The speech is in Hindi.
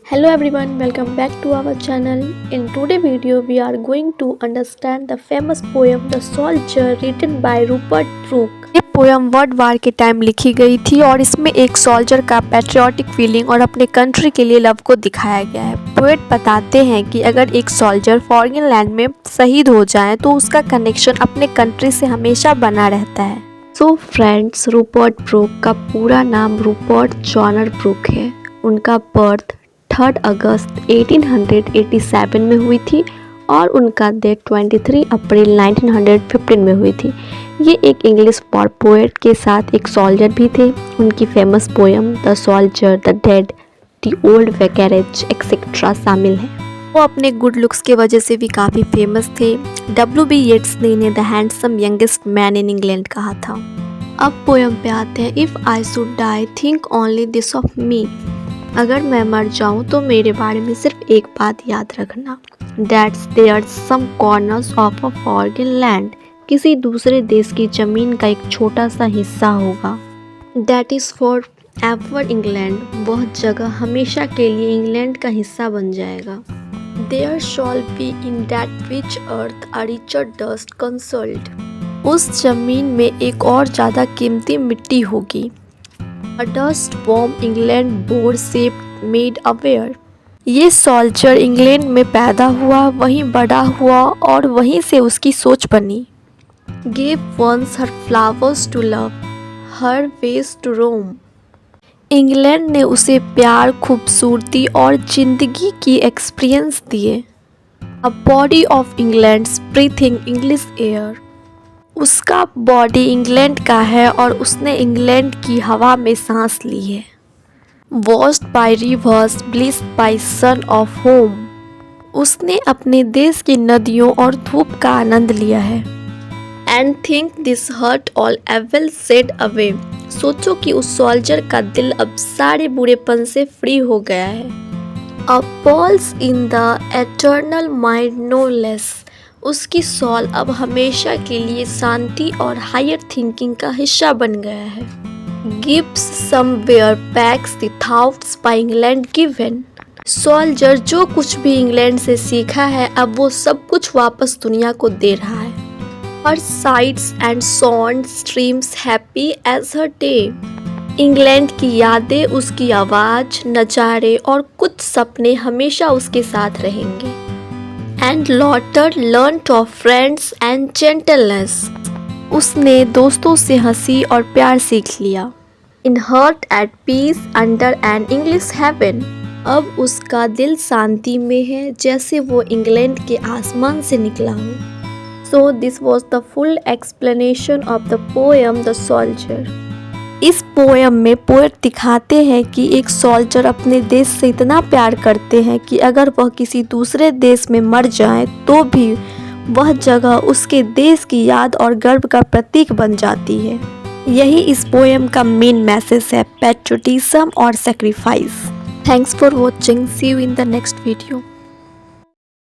Hello everyone, welcome back to our channel. In today's video, we are going to understand the famous poem The Soldier written by Rupert Brooke. ये पोयम वर्ल्ड वार के टाइम लिखी गई थी और इसमें एक सोल्जर का पैट्रियोटिक फीलिंग और अपने कंट्री के लिए लव को दिखाया गया है। पोएट बताते हैं कि अगर एक सोल्जर फॉरेन लैंड में शहीद हो जाए तो उसका कनेक्शन अपने कंट्री से हमेशा बना रहता है। सो फ्रेंड्स, रूपर्ट ब्रूक का पूरा नाम रूपर्ट जॉनर ब्रूक है। उनका बर्थ 3 अगस्त 1887 में हुई थी और उनका डेथ 23 अप्रैल 1915 में हुई थी। ये एक इंग्लिश पोएट के साथ एक सोल्जर भी थे। उनकी famous poem the soldier, the dead, the old vicarage etcetera शामिल है। वो अपने गुड लुक्स के वजह से भी काफ़ी फेमस थे। W.B. येट्स ने इन्हें the handsome youngest man in England कहा था। अब पोएम पे आते हैं। If I should die think only this of me. अगर मैं मर जाऊं तो मेरे बारे में सिर्फ एक बात याद रखना, that's there some corners of a foreign land. किसी दूसरे देश की ज़मीन का एक छोटा सा हिस्सा होगा। That is for ever England. वह जगह हमेशा के लिए इंग्लैंड का हिस्सा बन जाएगा। There shall be in that rich earth a richer dust consult. उस जमीन में एक और ज़्यादा कीमती मिट्टी होगी। A dust bomb England bore shaped made aware। ये सोल्जर इंग्लैंड में पैदा हुआ, वहीं बड़ा हुआ और वहीं से उसकी सोच बनी। Gave once her flowers to love, her ways to roam। England ने उसे प्यार, खूबसूरती और जिंदगी की एक्सपीरियंस दिए। A body of England's breathing English air। उसका बॉडी इंग्लैंड का है और उसने इंग्लैंड की हवा में सांस ली है। Washed by rivers, blessed by sun of home. उसने अपने देश की नदियों और धूप का आनंद लिया है। And think this heart all evil shed away. सोचो कि उस सोल्जर का दिल अब सारे बुरेपन से फ्री हो गया है। A pulse in the eternal mind no less. उसकी सॉल अब हमेशा के लिए शांति और हायर थिंकिंग का हिस्सा बन गया है। Gives somewhere PACS the thoughts by England given. Soldier जो कुछ भी इंग्लैंड से सीखा है अब वो सब कुछ वापस दुनिया को दे रहा है। Her sights and sound streams happy as her day. England की यादें, उसकी आवाज़, नज़ारे और कुछ सपने हमेशा उसके साथ रहेंगे। And laughter learnt of friends and gentleness। उसने दोस्तों से हंसी और प्यार सीख लिया। In heart at peace under an English heaven। अब उसका दिल शांति में है जैसे वो इंग्लैंड के आसमान से निकला हो। So this was the full explanation of the poem The Soldier। इस पोएम में पोएट दिखाते हैं कि एक सोल्जर अपने देश से इतना प्यार करते हैं कि अगर वह किसी दूसरे देश में मर जाए तो भी वह जगह उसके देश की याद और गर्व का प्रतीक बन जाती है। यही इस पोएम का मेन मैसेज है, पैट्रियोटिज्म और sacrifice. Thanks for watching. See you in the next video.